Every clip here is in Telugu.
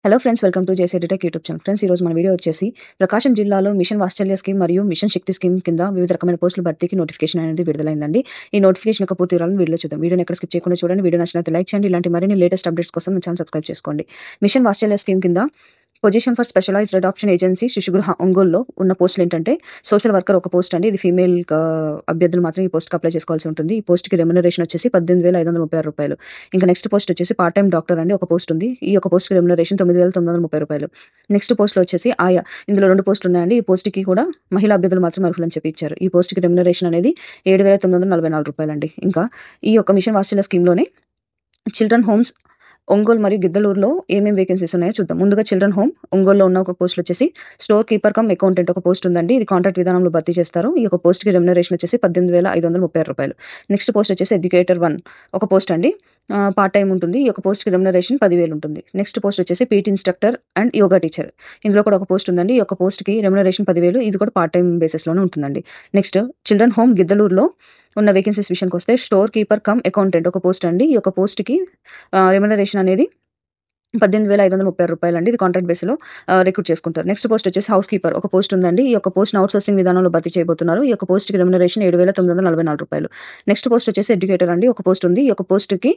Hello friends, welcome to JC tech YouTube channel. Friends, ఈ రోజు మన వీడియో వచ్చేసి ప్రకాశం జిల్లాలో మిషన్ వాత్సల్య స్కీమ్ మరియు మిషన్ శక్తి స్కీమ్ కింద వివిధ రకమైన పోస్టుల భర్తీకి నోటిఫికేషన్ అనేది విడుదలైందండి. ఈ నోటిఫికేషన్ యొక్క పూర్తి వివరాలను వీడియోలో చూద్దాం. వీడియోని ఎక్కడ స్కిప్ చేయకుండా చూడండి. వీడియో నచ్చినట్లయితే లైక్ చేయండి. ఇలాంటి మరిన్ని లేటెస్ట్ అప్డేట్స్ కోసం మన ఛానల్ సబ్స్క్రైబ్ చేసుకోండి. మిషన్ వాత్సల్య స్కీమ్ కింద position for specialised adoption agency Shishugriha ఒంగోలులో ఉన్న పోస్టులు ఏంటంటే సోషల్ వర్కర్ ఒక పోస్ట్ అండి. ఇది ఫీమేల్ అభ్యర్థులు మాత్రం ఈ పోస్ట్కి అప్లై చేసుకోవాల్సి ఉంటుంది. ఈ పోస్ట్కి రెమ్యునరేషన్ వచ్చేసి 18,536 రూపాయలు. ఇంకా నెక్స్ట్ పోస్ట్ వచ్చేసి పార్ట్ టైం డాక్టర్ అండి, ఒక పోస్ట్ ఉంది. ఈ ఒక పోస్ట్కి రెమ్యునరేషన్ 9,930 రూపాయలు. నెక్స్ట్ పోస్ట్లో వచ్చేసి ఆయా, ఇందులో 2 పోస్టులు ఉన్నాయండి. ఈ పోస్ట్కి కూడా మహిళా అభ్యర్థులు మాత్రం అర్హులని చెప్పి ఇచ్చారు. ఈ పోస్ట్కి రెమ్యునరేషన్ అనేది 7,944 రూపాయలండి. ఇంకా ఈ యొక్క మిషన్ వాత్సల్య స్కీమ్లోనే చిల్డ్రన్ హోమ్స్ ఒంగోలు మరియు గిద్దలూరులో ఏమేమి వేకెన్సీస్ ఉన్నాయో చూద్దాం. ముందుగా చిల్డ్రన్ హోమ్ ఒంగోలులో ఉన్న ఒక పోస్ట్ వచ్చేసి స్టోర్ కీపర్ కమ్ అకౌంటెంట్ ఒక పోస్ట్ ఉందండి. ఇది కాంట్రాక్ట్ విధానంలో భర్తీ చేస్తారు. ఈ యొక్క పోస్ట్కి రెమ్యునరేషన్ వచ్చేసి 18,536 రూపాయలు. నెక్స్ట్ పోస్ట్ వచ్చేసి ఎడ్యుకేటర్ 1 ఒక పోస్ట్ అండి, పార్ట్ టైం ఉంటుంది. ఈ యొక్క పోస్ట్కి రెమ్యునరేషన్ 10,000 ఉంటుంది. నెక్స్ట్ పోస్ట్ వచ్చేసి PT instructor and yoga teacher, ఇందులో కూడా ఒక పోస్ట్ ఉందండి. ఈ యొక్క పోస్ట్కి రెమ్యునరేషన్ 10,000, ఇది కూడా పార్ట్ టైం బేసిస్లోనే ఉంటుందండి. నెక్స్ట్ చిల్డ్రన్ హోమ్ గిద్దలూరులో ఉన్న వేకెన్సీస్ విషయానికి వస్తే స్టోర్ కీపర్ కమ్ అకౌంటెంట్ ఒక పోస్ట్ అండి. ఈ యొక్క పోస్ట్కి రెమ్యునరేషన్ అనేది 18,530 రూపాయలు అండి. ఇది కాంట్రాక్ట్ బేస్లో రిక్రూట్ చేసుకుంటారు. నెక్స్ట్ పోస్ట్ వచ్చేసి హౌస్ కీపర్ ఒక పోస్ట్ ఉందండి. ఈ యొక్క పోస్ట్ అవుట్ సోర్సింగ్ విధానంలో భర్తీ చేయబోతున్నారు. ఈ యొక్క పోస్ట్కి రెమ్యునరేషన్ 7,944 రూపాయలు. నెక్స్ట్ పోస్ట్ వచ్చేసి ఎడ్యుకేటర్ అండి, ఒక పోస్ట్ ఉంది. ఈ యొక్క పోస్ట్కి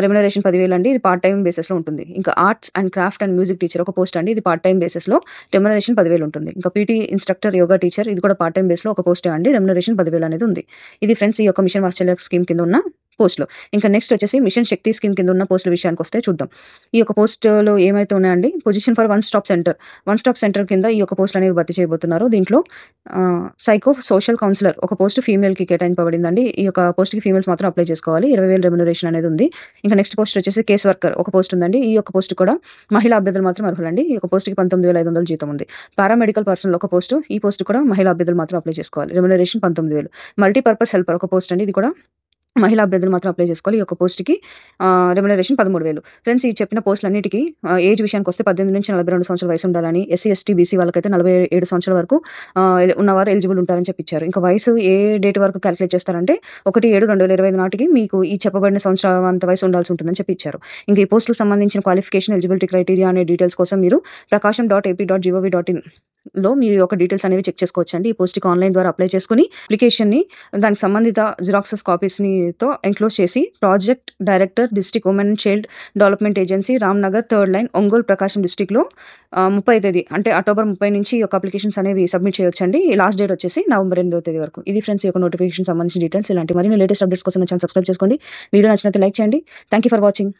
రెమ్యునరేషన్ 10,000 అండి. ఇది పార్ట్ టైం బేసిస్లో ఉంటుంది. ఇంకా arts and craft and music teacher ఒక పోస్ట్ అండి. ఇది పార్ట్ టైం బేసిస్లో రెమ్యునరేషన్ 10,000 ఉంటుంది. ఇంకా పీటీ ఇన్స్ట్రక్టర్ యోగా టీచర్, ఇది కూడా పార్ట్ టైం బేస్లో ఒక పోస్టే అండి. రెమ్యునరేషన్ 10,000 అనేది ఉంది. ఇది ఫ్రెండ్స్ ఈ యొక్క మిషన్ వాత్సల్య స్కీమ్ కింద ఉన్న పోస్టులు. ఇంకా నెక్స్ట్ వచ్చేసి మిషన్ శక్తి స్కీమ్ కింద ఉన్న పోస్టుల విషయానికి వస్తే చూద్దాం. ఈ యొక్క పోస్టులో ఏమైతే ఉన్నాయండి, position for one stop centre కింద ఈ యొక్క పోస్టులు అనేవి భర్తీ చేయబోతున్నారు. దీంట్లో సైకో సోషల్ కౌన్సిలర్ ఒక పోస్ట్ ఫీమేల్కి కేటాయింపబడిందండి. ఈ యొక్క పోస్ట్కి ఫీమేల్స్ మాత్రం అప్లై చేసుకోవాలి. 20,000 రెమ్యునరేషన్ అనేది ఉంది. ఇంకా నెక్స్ట్ పోస్ట్ వచ్చేసి కేస్ వర్కర్ ఒక పోస్ట్ ఉందండి. ఈ యొక్క పోస్ట్ కూడా మహిళా అభ్యర్థులు మాత్రం అర్హులండి. ఈ యొక్క పోస్ట్కి 19,500 జీతం ఉంది. పారామెడికల్ పర్సన్ ఒక పోస్ట్, ఈ పోస్ట్ కూడా మహిళా అభ్యర్థులు మాత్రం అప్లై చేసుకోవాలి. రెమ్యునరేషన్ 19,000. మల్టీపర్పస్ హెల్పర్ ఒక పోస్ట్ అండి. ఇది కూడా మహిళా అభ్యర్థులు మాత్రం అప్లై చేసుకోవాలి. ఈ యొక్క పోస్ట్కి రెమ్యునరేషన్ 13,000. ఫ్రెండ్స్, ఈ చెప్పిన పోస్టులన్నిటికీ ఏజ్ విషయానికి వస్తే 18 నుంచి 42 సంవత్సరాల వయసు ఉండాలని, ఎస్సీ ఎస్టీ బీసీ వాళ్ళకైతే 47 సంవత్సరాల వరకు ఉన్నవారు ఎలిజిబుల్ ఉంటారని చెప్పించారు. ఇంకా వయసు ఏ డేట్ వరకు క్యాలిక్యులేట్ చేస్తారంటే 1/7/2025 నాటికి మీకు ఈ చెప్పబడిన సంవత్సరం అంత వయసు ఉండాల్సి ఉంటుందని చెప్పించారు. ఇంకా ఈ పోస్టులకు సంబంధించిన క్వాలిఫికేషన్, ఎలిజిబిలిటీ క్రైటీరియా అనే డీటెయిల్స్ కోసం మీరు prakasham.ap.gov.in లో మీ యొక్క డీటెయిల్స్ అనేవి చెక్ చేసుకోవచ్చండి. ఈ పోస్ట్కి ఆన్లైన్ ద్వారా అప్లై చేసుకుని అప్లికేషన్ని దానికి సంబంధిత జిరాక్సెస్ కాపీస్ని తో ఎన్క్లోజ్ చేసి project director district women and child development agency Ramnagar 3rd line Ongole Prakasam డిస్ట్రిక్ట్లో 30వ తేదీ అంటే అక్టోబర్ 30 నుంచి ఈ యొక్క అప్లికేషన్స్ అనేవి సబ్మిట్ చేయొచ్చండి. లాస్ట్ డేట్ వచ్చేసి నవంబర్ 8వ తేదీ వరకు. ఇది ఫ్రెండ్స్ ఈ యొక్క నోటిఫికేషన్ సంబంధించిన డీటెయిల్స్. ఇలాంటి మరిన్ని లేటెస్ట్ అప్డేట్స్ కోసం ఛానల్ సబ్స్క్రైబ్ చేసుకోండి. వీడియో నచ్చినట్లయితే లైక్ చేయండి. Thank you for watching.